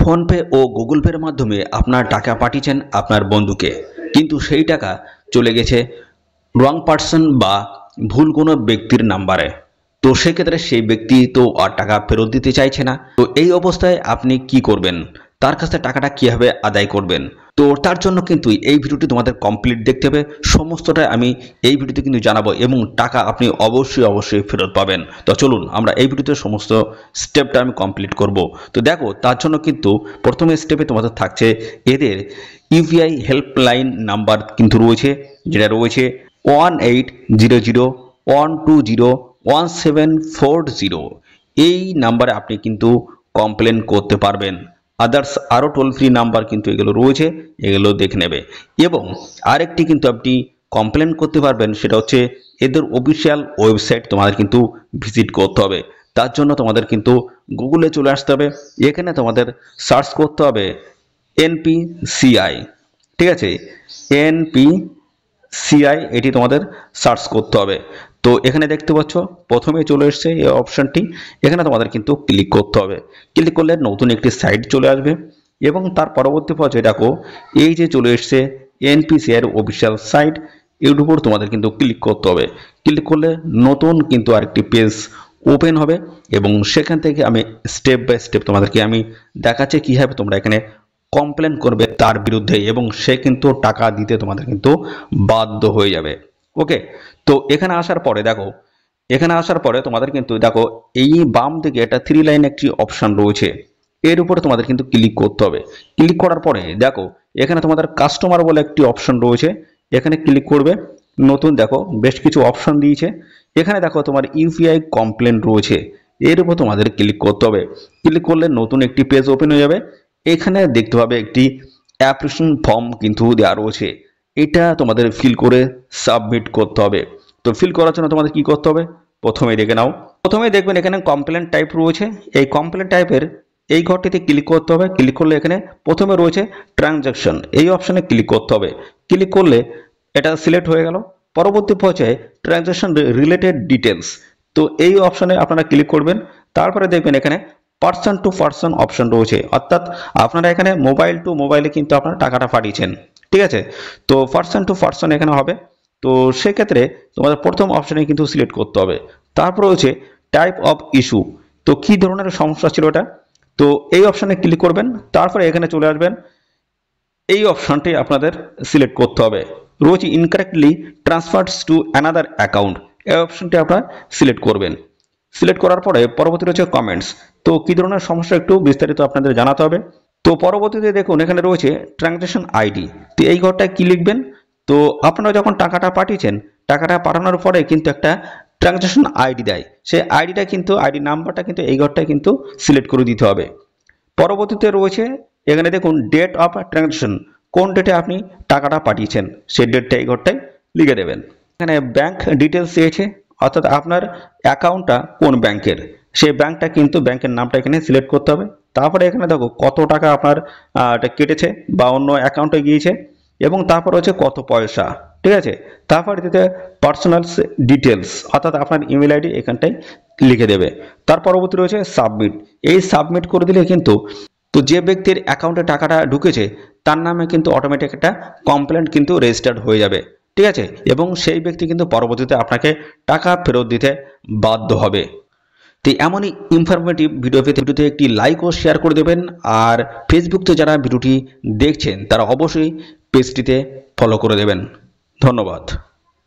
PhonePe ও Google পের মাধ্যমে আপনার টাকা পাঠিয়েছেন আপনার বন্ধুকে, কিন্তু সেই টাকা চলে গেছে রং পার্সন বা ভুল কোনো ব্যক্তির নাম্বারে। তো সেক্ষেত্রে সেই ব্যক্তি তো আর টাকা ফেরত দিতে চাইছে না। তো এই অবস্থায় আপনি কি করবেন, তার কাছে টাকাটা কিভাবে আদায় করবেন? তো তার জন্য কিন্তু এই ভিডিওটি তোমাদের কমপ্লিট দেখতে হবে। সমস্তটাই আমি এই ভিডিওতে কিন্তু জানাবো এবং টাকা আপনি অবশ্যই ফেরত পাবেন। তো চলুন আমরা এই ভিডিওতে সমস্ত স্টেপটা আমি কমপ্লিট করব। তো দেখো, তার জন্য কিন্তু প্রথমে স্টেপে তোমাদের থাকছে এদের ইউপিআই হেল্পলাইন নাম্বার কিন্তু রয়েছে, যেটা রয়েছে 180012011740। এই নাম্বারে আপনি কিন্তু কমপ্লেন করতে পারবেন। আদার্স আরও টোল ফ্রি নাম্বার কিন্তু এগুলো রয়েছে, এগুলো দেখে নেবে। এবং আরেকটি কিন্তু আপনি কমপ্লেন করতে পারবেন, সেটা হচ্ছে এদের অফিসিয়াল ওয়েবসাইট তোমাদের কিন্তু ভিজিট করতে হবে। তার জন্য তোমাদের কিন্তু গুগলে চলে আসতে হবে, এখানে তোমাদের সার্চ করতে হবে এনপিসিআই। ঠিক আছে, এনপিসিআই এটি তোমাদের সার্চ করতে হবে। তো এখানে দেখতে পাচ্ছ প্রথমে চলে এসছে এই অপশনটি, এখানে তোমাদের কিন্তু ক্লিক করতে হবে। ক্লিক করলে নতুন একটি সাইট চলে আসবে এবং তার পরবর্তী পর্যায়ে দেখো এই যে চলে এসছে এনপিসিআই অফিসিয়াল সাইট, এর উপর তোমাদের কিন্তু ক্লিক করতে হবে। ক্লিক করলে নতুন কিন্তু আরেকটি পেজ ওপেন হবে এবং সেখান থেকে আমি স্টেপ বাই স্টেপ তোমাদেরকে আমি দেখাচ্ছি কীভাবে তোমরা এখানে কমপ্লেন করবে তার বিরুদ্ধে এবং সে কিন্তু টাকা দিতে তোমাদের কিন্তু বাধ্য হয়ে যাবে। ওকে, তো এখানে আসার পরে দেখো, এখানে আসার পরে তোমাদের কিন্তু দেখো এই বাম দিকে একটা 3 লাইন একটি অপশন রয়েছে, এর উপরে তোমাদের কিন্তু ক্লিক করতে হবে। ক্লিক করার পরে দেখো এখানে তোমাদের কাস্টমার বলে একটি অপশন রয়েছে, এখানে ক্লিক করবে। নতুন দেখো বেশ কিছু অপশন দিয়েছে, এখানে দেখো তোমার ইউপিআই কমপ্লেন রয়েছে, এর উপর তোমাদের ক্লিক করতে হবে। ক্লিক করলে নতুন একটি পেজ ওপেন হয়ে যাবে। এখানে দেখতে পাবে একটি অ্যাপ্লিকেশন ফর্ম কিন্তু দেওয়া রয়েছে, এটা তোমাদের ফিল করে সাবমিট করতে হবে। তো ফিল করার জন্য তোমাদের কি করতে হবে, প্রথমে দেখে নাও। প্রথমে দেখবেন এখানে কমপ্লেন টাইপ রয়েছে, এই কমপ্লেন টাইপের এই ঘরটিতে ক্লিক করতে হবে। ক্লিক করলে এখানে প্রথমে রয়েছে ট্রানজাকশন, এই অপশনে ক্লিক করতে হবে। ক্লিক করলে এটা সিলেক্ট হয়ে গেল। পরবর্তী পর্যায়ে ট্রানজাকশন রিলেটেড ডিটেলস, তো এই অপশনে আপনারা ক্লিক করবেন। তারপরে দেখবেন এখানে পার্সন টু পার্সন অপশন রয়েছে, অর্থাৎ আপনারা এখানে মোবাইল টু মোবাইলে কিন্তু আপনারা টাকাটা পাঠিয়েছেন। ঠিক আছে, তো পার্সন টু পার্সন এখানে হবে। তো সেক্ষেত্রে তোমাদের প্রথম অপশনে কিন্তু সিলেক্ট করতে হবে। তারপর রয়েছে টাইপ অফ ইস্যু, তো কী ধরনের সমস্যা ছিল এটা, তো এই অপশনে ক্লিক করবেন। তারপরে এখানে চলে আসবেন, এই অপশনটি আপনাদের সিলেক্ট করতে হবে। রয়েছে incorrectly transfers to another account, এই অপশনটি আপনারা সিলেক্ট করবেন। সিলেক্ট করার পরে পরবর্তী রয়েছে কমেন্টস, তো কী ধরনের সমস্যা একটু বিস্তারিত আপনাদের জানাতে হবে। তো পরবর্তীতে দেখুন এখানে রয়েছে ট্রানজাকশন আইডি, তো এই ঘরটায় কী লিখবেন, তো আপনারা যখন টাকাটা পাঠিয়েছেন, টাকাটা পাঠানোর পরে কিন্তু একটা ট্রানজাকশন আইডি দেয়, সেই আইডিটা কিন্তু আইডি নাম্বারটা কিন্তু এই ঘরটায় কিন্তু সিলেক্ট করে দিতে হবে। পরবর্তীতে রয়েছে এখানে দেখুন ডেট অফ ট্রানজাকশন, কোন ডেটে আপনি টাকাটা পাঠিয়েছেন সেই ডেটটা এই ঘরটায় লিখে দেবেন। এখানে ব্যাংক ডিটেলস চেয়েছে, অর্থাৎ আপনার অ্যাকাউন্টটা কোন ব্যাংকের, সেই ব্যাংকটা কিন্তু ব্যাংকের নামটা এখানে সিলেক্ট করতে হবে। তারপরে এখানে দেখো কত টাকা আপনার এটা কেটেছে বা অন্য অ্যাকাউন্টে গিয়েছে এবং তারপর হচ্ছে কত পয়সা। ঠিক আছে, তারপর দিতে পার্সোনাল ডিটেলস, অর্থাৎ আপনার ইমেল আইডি এখানটায় লিখে দেবে। তার পরবর্তী রয়েছে সাবমিট, এই সাবমিট করে দিলে কিন্তু তো যে ব্যক্তির অ্যাকাউন্টে টাকাটা ঢুকেছে তার নামে কিন্তু অটোমেটিক একটা কমপ্লেন্ট কিন্তু রেজিস্টার্ড হয়ে যাবে। ঠিক আছে, এবং সেই ব্যক্তি কিন্তু পরবর্তীতে আপনাকে টাকা ফেরত দিতে বাধ্য হবে। তো এমনই ইনফরমেটিভ ভিডিও পেতে ভিডিওতে একটি লাইক ও শেয়ার করে দেবেন, আর ফেসবুকে যারা ভিডিওটি দেখছেন তারা অবশ্যই পেজটিতে ফলো করে দেবেন। ধন্যবাদ।